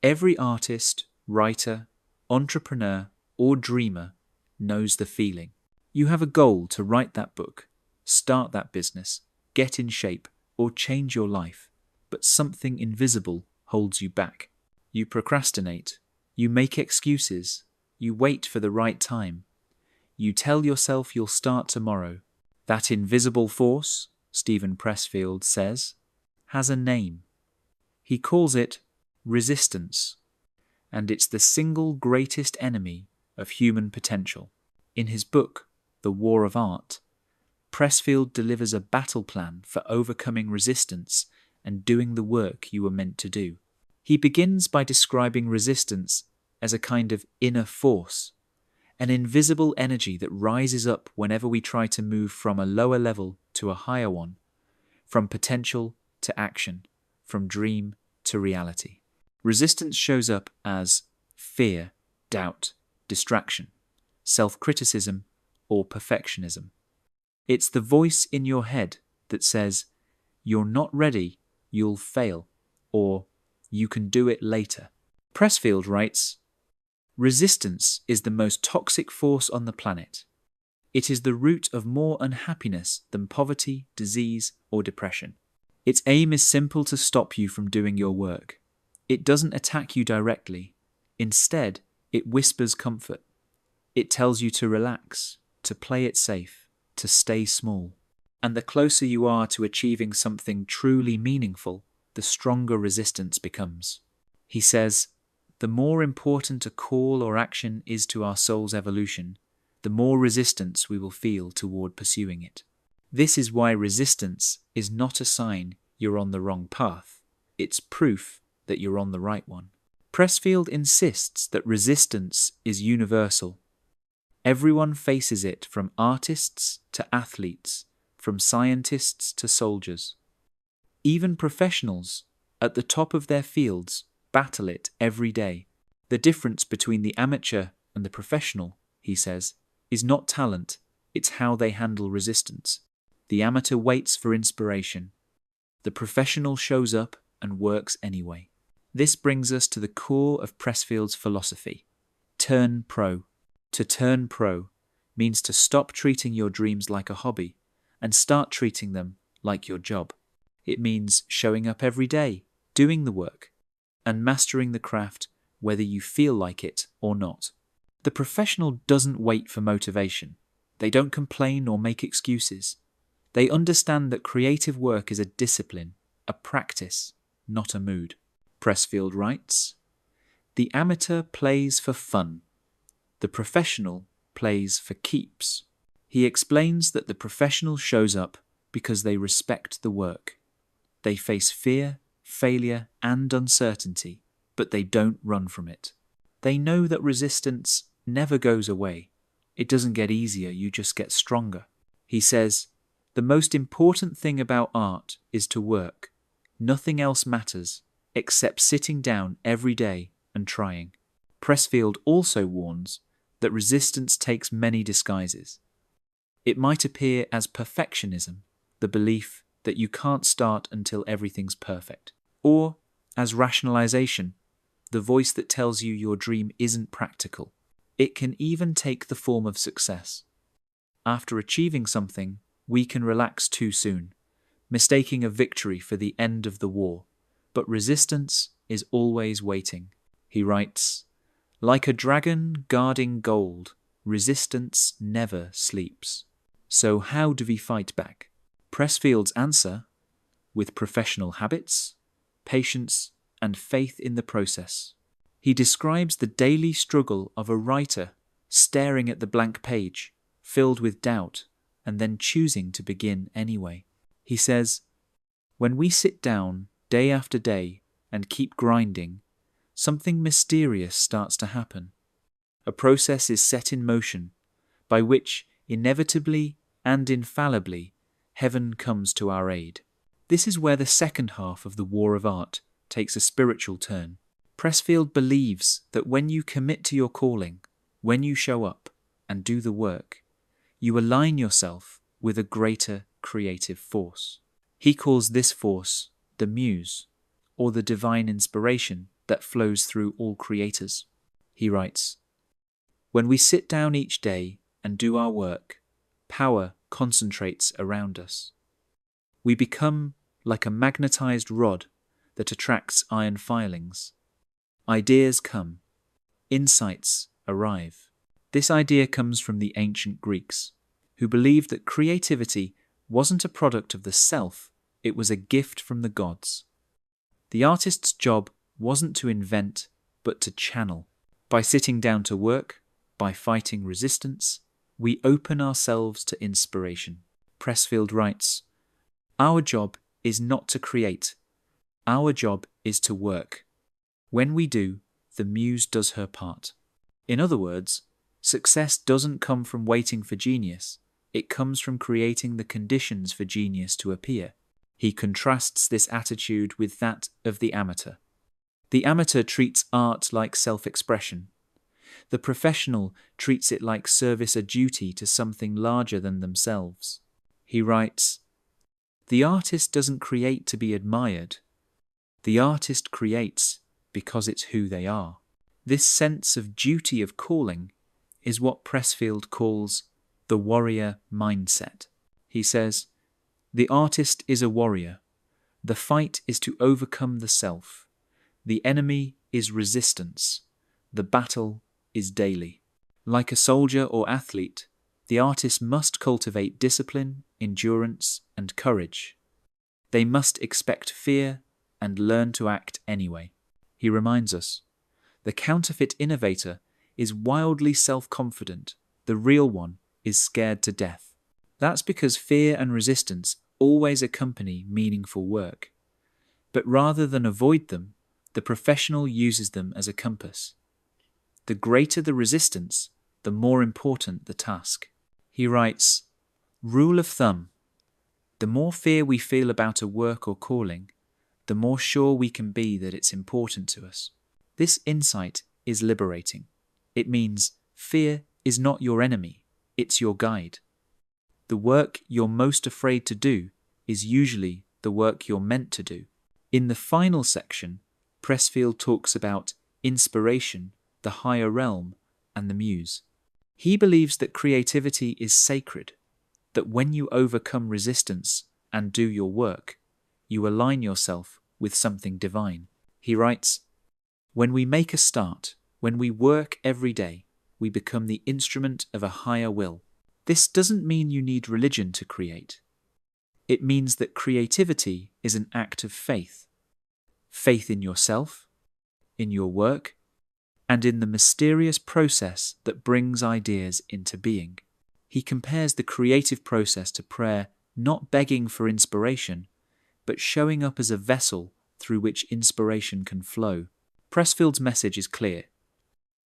Every artist, writer, entrepreneur, or dreamer knows the feeling. You have a goal to write that book, start that business, get in shape, or change your life, but something invisible holds you back. You procrastinate. You make excuses. You wait for the right time. You tell yourself you'll start tomorrow. That invisible force, Steven Pressfield says, has a name. He calls it resistance, and it's the single greatest enemy of human potential. In his book, The War of Art, Pressfield delivers a battle plan for overcoming resistance and doing the work you were meant to do. He begins by describing resistance as a kind of inner force, an invisible energy that rises up whenever we try to move from a lower level to a higher one, from potential to action, from dream to reality. Resistance shows up as fear, doubt, distraction, self-criticism, or perfectionism. It's the voice in your head that says, "You're not ready, you'll fail," or "You can do it later." Pressfield writes, "Resistance is the most toxic force on the planet. It is the root of more unhappiness than poverty, disease, or depression. Its aim is simple: to stop you from doing your work. It doesn't attack you directly. Instead, it whispers comfort. It tells you to relax, to play it safe, to stay small. And the closer you are to achieving something truly meaningful, the stronger resistance becomes." He says, "The more important a call or action is to our soul's evolution, the more resistance we will feel toward pursuing it. This is why resistance is not a sign you're on the wrong path. It's proof that you're on the right one." Pressfield insists that resistance is universal. Everyone faces it, from artists to athletes, from scientists to soldiers. Even professionals at the top of their fields battle it every day. The difference between the amateur and the professional, he says, is not talent, it's how they handle resistance. The amateur waits for inspiration. The professional shows up and works anyway. This brings us to the core of Pressfield's philosophy: turn pro. To turn pro means to stop treating your dreams like a hobby and start treating them like your job. It means showing up every day, doing the work, and mastering the craft whether you feel like it or not. The professional doesn't wait for motivation. They don't complain or make excuses. They understand that creative work is a discipline, a practice, not a mood. Pressfield writes, "The amateur plays for fun. The professional plays for keeps." He explains that the professional shows up because they respect the work. They face fear, failure, and uncertainty, but they don't run from it. They know that resistance never goes away. It doesn't get easier, you just get stronger. He says, "The most important thing about art is to work. Nothing else matters except sitting down every day and trying." Pressfield also warns that resistance takes many disguises. It might appear as perfectionism, the belief that you can't start until everything's perfect, or as rationalization, the voice that tells you your dream isn't practical. It can even take the form of success. After achieving something, we can relax too soon, mistaking a victory for the end of the war. But resistance is always waiting. He writes, "Like a dragon guarding gold, resistance never sleeps." So how do we fight back? Pressfield's answer: with professional habits, patience, and faith in the process. He describes the daily struggle of a writer staring at the blank page, filled with doubt, and then choosing to begin anyway. He says, "When we sit down day after day and keep grinding, something mysterious starts to happen. A process is set in motion by which, inevitably and infallibly, heaven comes to our aid." This is where the second half of The War of Art takes a spiritual turn. Pressfield believes that when you commit to your calling, when you show up and do the work, you align yourself with a greater creative force. He calls this force the muse, or the divine inspiration that flows through all creators. He writes, "When we sit down each day and do our work, power concentrates around us. We become like a magnetized rod that attracts iron filings. Ideas come, insights arrive." This idea comes from the ancient Greeks, who believed that creativity wasn't a product of the self, it was a gift from the gods. The artist's job wasn't to invent, but to channel. By sitting down to work, by fighting resistance, we open ourselves to inspiration. Pressfield writes, "Our job is not to create. Our job is to work. When we do, the muse does her part." In other words, success doesn't come from waiting for genius. It comes from creating the conditions for genius to appear. He contrasts this attitude with that of the amateur. The amateur treats art like self-expression. The professional treats it like service or duty to something larger than themselves. He writes, "The artist doesn't create to be admired. The artist creates because it's who they are." This sense of duty of calling is what Pressfield calls the warrior mindset. He says, "The artist is a warrior. The fight is to overcome the self. The enemy is resistance. The battle is daily." Like a soldier or athlete, the artist must cultivate discipline, endurance, and courage. They must expect fear and learn to act anyway. He reminds us, the counterfeit innovator is wildly self-confident. The real one is scared to death. That's because fear and resistance always accompany meaningful work. But rather than avoid them, the professional uses them as a compass. The greater the resistance, the more important the task. He writes, "Rule of thumb: the more fear we feel about a work or calling, the more sure we can be that it's important to us." This insight is liberating. It means fear is not your enemy, it's your guide. The work you're most afraid to do is usually the work you're meant to do. In the final section, Pressfield talks about inspiration, the higher realm, and the muse. He believes that creativity is sacred, that when you overcome resistance and do your work, you align yourself with something divine. He writes, "When we make a start, when we work every day, we become the instrument of a higher will." This doesn't mean you need religion to create. It means that creativity is an act of faith. Faith in yourself, in your work, and in the mysterious process that brings ideas into being. He compares the creative process to prayer, not begging for inspiration, but showing up as a vessel through which inspiration can flow. Pressfield's message is clear.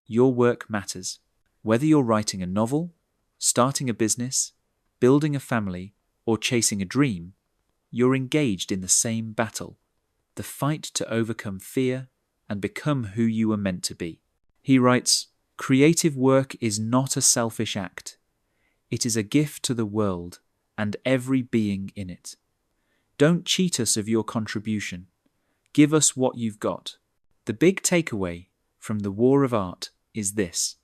Your work matters. Whether you're writing a novel, starting a business, building a family, or chasing a dream, you're engaged in the same battle, the fight to overcome fear and become who you were meant to be. He writes, "Creative work is not a selfish act. It is a gift to the world and every being in it. Don't cheat us of your contribution. Give us what you've got." The big takeaway from the war of art is this: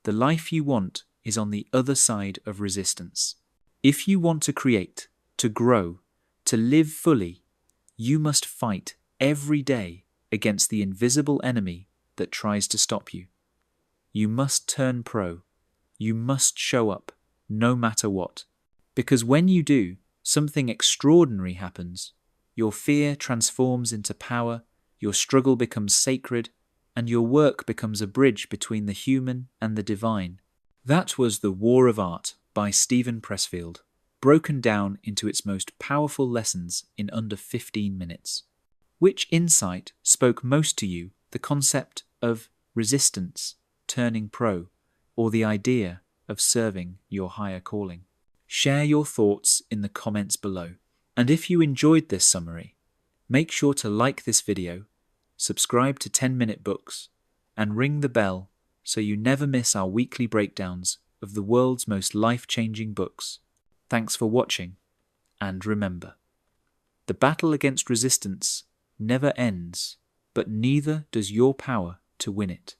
the life you want is on the other side of resistance. If you want to create, to grow, to live fully, you must fight every day against the invisible enemy that tries to stop you. You must turn pro. You must show up, no matter what. Because when you do, something extraordinary happens. Your fear transforms into power, your struggle becomes sacred, and your work becomes a bridge between the human and the divine. That was The War of Art by Steven Pressfield, broken down into its most powerful lessons in under 15 minutes. Which insight spoke most to you, the concept of resistance, turning pro, or the idea of serving your higher calling? Share your thoughts in the comments below. And if you enjoyed this summary, make sure to like this video, subscribe to 10-Minute Books, and ring the bell so you never miss our weekly breakdowns of the world's most life-changing books. Thanks for watching, and remember, the battle against resistance never ends but neither does your power to win it.